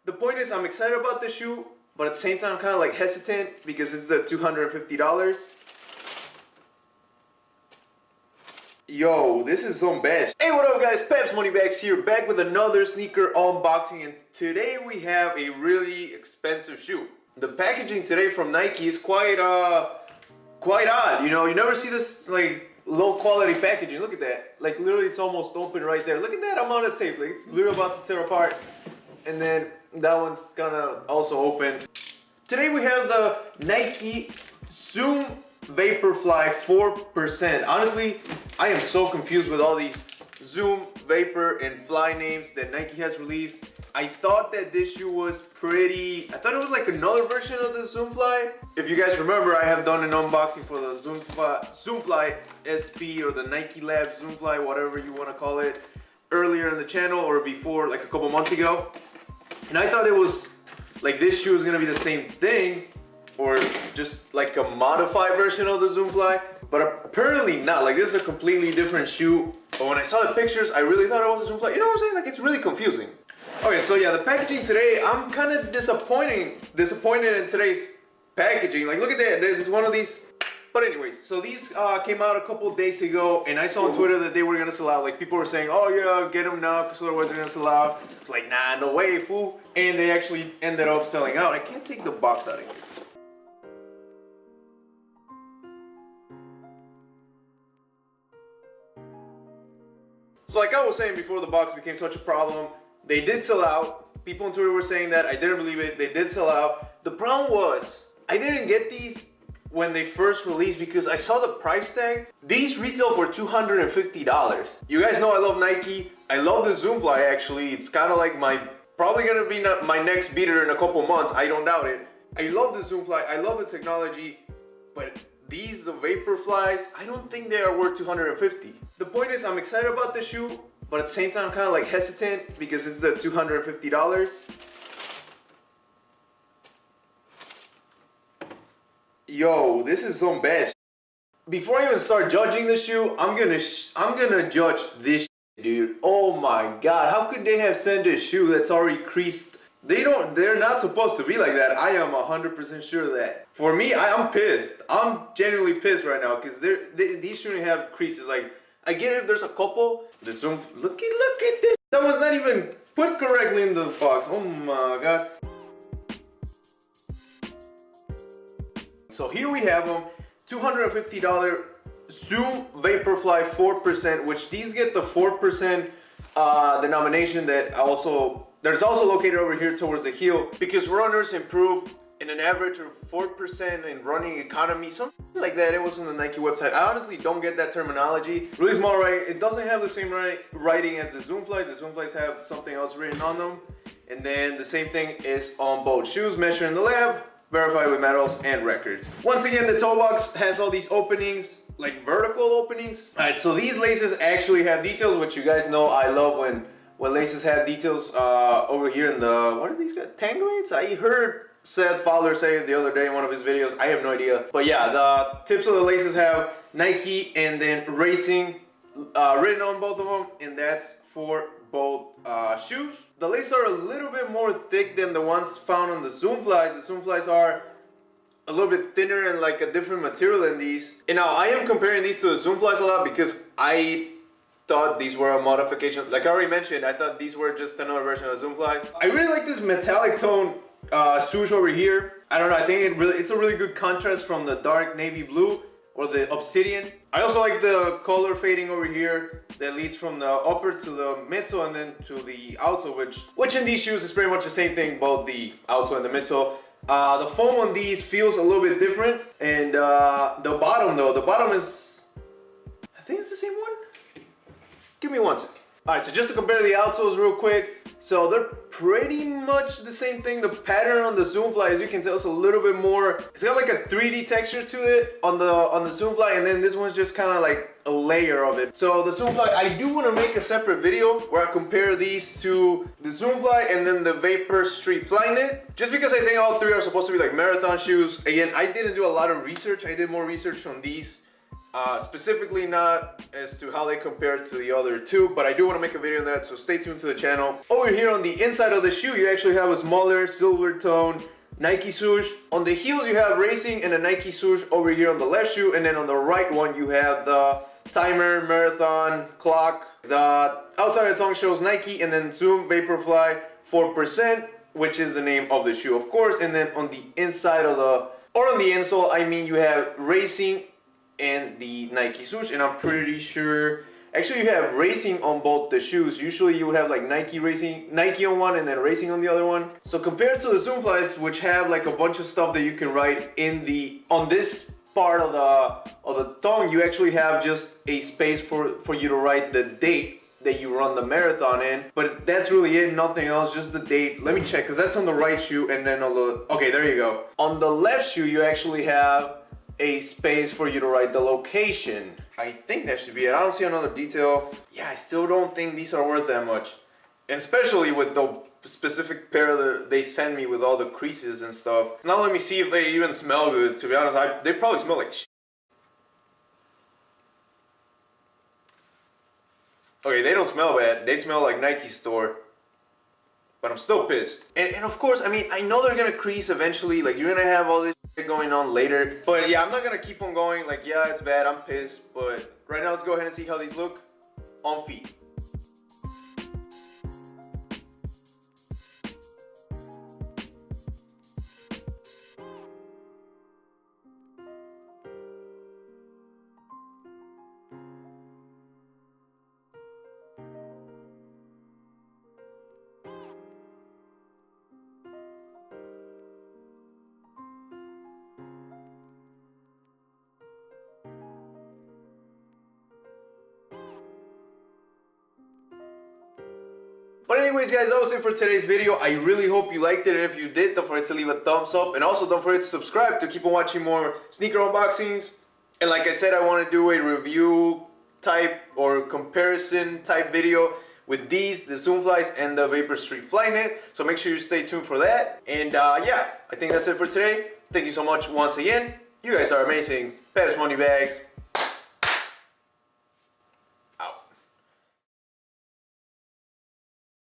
The point is, I'm excited about the shoe, but at the same time, I'm kind of like hesitant because it's the $250. Yo, this is some badge. Hey, what up guys, Peps Moneybags here, back with another sneaker unboxing, and today we have a really expensive shoe. The packaging today from Nike is quite odd, you know, you never see this like low quality packaging. Look at that, like literally it's almost open right there. Look at that amount of tape, like it's literally about to tear apart. And then that one's gonna also open. Today we have the Nike Zoom Vaporfly 4%. Honestly, I am so confused with all these Zoom, Vapor, and Fly names that Nike has released. I thought that this shoe was I thought it was like another version of the Zoom Fly. If you guys remember, I have done an unboxing for the Zoom Fly SP or the Nike Lab Zoom Fly, whatever you want to call it, earlier in the channel or before, like a couple months ago. And I thought it was like this shoe is gonna be the same thing, or just like a modified version of the Zoom Fly, but apparently not. Like this is a completely different shoe. But when I saw the pictures, I really thought it was a Zoom Fly. You know what I'm saying? Like it's really confusing. Okay, so yeah, the packaging today, I'm kind of disappointed in today's packaging. Like look at that, there's one of these. But anyways, so these came out a couple days ago, and I saw on Twitter that they were gonna sell out. Like people were saying, oh yeah, get them now, because otherwise they're gonna sell out. It's like, nah, no way, fool. And they actually ended up selling out. I can't take the box out of here. So like I was saying before the box became such a problem, they did sell out. People on Twitter were saying that. I didn't believe it. They did sell out. The problem was, I didn't get these when they first released because I saw the price tag. These retail for $250. You guys know I love Nike. I love the Zoom Fly actually. It's kind of like probably gonna be my next beater in a couple months. I don't doubt it. I love the Zoom Fly. I love the technology, but these, the Vaporflies, I don't think they are worth $250. The point is, I'm excited about the shoe, but at the same time, I'm kind of like hesitant because it's the $250. Yo, this is some bad. Before I even start judging the shoe, I'm gonna judge this dude. Oh my god, how could they have sent a shoe that's already creased? They're not supposed to be like that. I am 100% sure of that. For me, I'm pissed. I'm genuinely pissed right now because these shouldn't have creases. Like, I get it if there's a couple. The Zoom, look at this. That was not even put correctly in the box. Oh my god. So here we have them, $250 Zoom Vaporfly 4%, which these get the 4% denomination that's also located over here towards the heel, because runners improve in an average of 4% in running economy, something like that. It was on the Nike website. I honestly don't get that terminology. Really small writing. It doesn't have the same writing as the Zoom Flies. The Zoom Flies have something else written on them. And then the same thing is on both shoes. Measured in the lab, verified with medals and records. Once again, the toe box has all these openings, like vertical openings. All right, so these laces actually have details, which you guys know I love when laces have details. Over here in the, what are these guys? Tanglates? I heard Seth Fowler say it the other day in one of his videos. I have no idea. But yeah, the tips of the laces have Nike and then Racing written on both of them, and that's for both shoes. The laces are a little bit more thick than the ones found on the Zoom Flies. The Zoom Flies are a little bit thinner and like a different material than these. And now I am comparing these to the Zoom Flies a lot because I thought these were a modification. Like I already mentioned, I thought these were just another version of the Zoom Flies. I really like this metallic tone swoosh over here. I don't know, I think it's a really good contrast from the dark navy blue or the Obsidian. I also like the color fading over here that leads from the upper to the midsole and then to the outsole, which in these shoes is pretty much the same thing, both the outsole and the midsole. The foam on these feels a little bit different, and the bottom though, the bottom is, I think it's the same one. Give me one second. All right, so just to compare the outsoles real quick, so they're pretty much the same thing. The pattern on the Zoom Fly, as you can tell, is a little bit more, it's got like a 3D texture to it on the Zoom Fly, and then this one's just kind of like a layer of it. So the Zoom Fly, I do want to make a separate video where I compare these to the Zoom Fly and then the Vapor Street Flyknit, just because I think all three are supposed to be like marathon shoes. Again, I didn't do a lot of research. I did more research on these Specifically not as to how they compare to the other two, but I do want to make a video on that, so stay tuned to the channel. Over here on the inside of the shoe, you actually have a smaller silver tone Nike swoosh. On the heels, you have racing and a Nike swoosh over here on the left shoe, and then on the right one, you have the timer, marathon, clock. The outside of the tongue shows Nike, and then Zoom Vaporfly 4%, which is the name of the shoe, of course. And then on the inside of on the insole, I mean, you have racing and the Nike swoosh, and I'm pretty sure actually you have racing on both the shoes. Usually you would have like Nike on one and then racing on the other one. So compared to the Zoom Flies, which have like a bunch of stuff that you can write on this part of the tongue, you actually have just a space for you to write the date that you run the marathon in. But that's really it, nothing else, just the date. Let me check, because that's on the right shoe, and then on the, okay, there you go. On the left shoe, you actually have a space for you to write the location. I think that should be it. I don't see another detail. Yeah, I still don't think these are worth that much. And especially with the specific pair that they send me with all the creases and stuff. Now let me see if they even smell good. To be honest, they probably smell like shit. Okay, they don't smell bad. They smell like Nike store. But I'm still pissed. And of course, I mean, I know they're gonna crease eventually. Like, you're gonna have all this shit going on later. But yeah, I'm not gonna keep on going. Like, yeah, it's bad, I'm pissed. But right now, let's go ahead and see how these look on feet. But anyways, guys, that was it for today's video. I really hope you liked it, and if you did, don't forget to leave a thumbs up, and also don't forget to subscribe to keep on watching more sneaker unboxings. And like I said, I want to do a review type or comparison type video with these, the Zoom Flies and the Vapor Street Flyknit. So make sure you stay tuned for that. And yeah, I think that's it for today. Thank you so much once again. You guys are amazing. Peps Money Bags.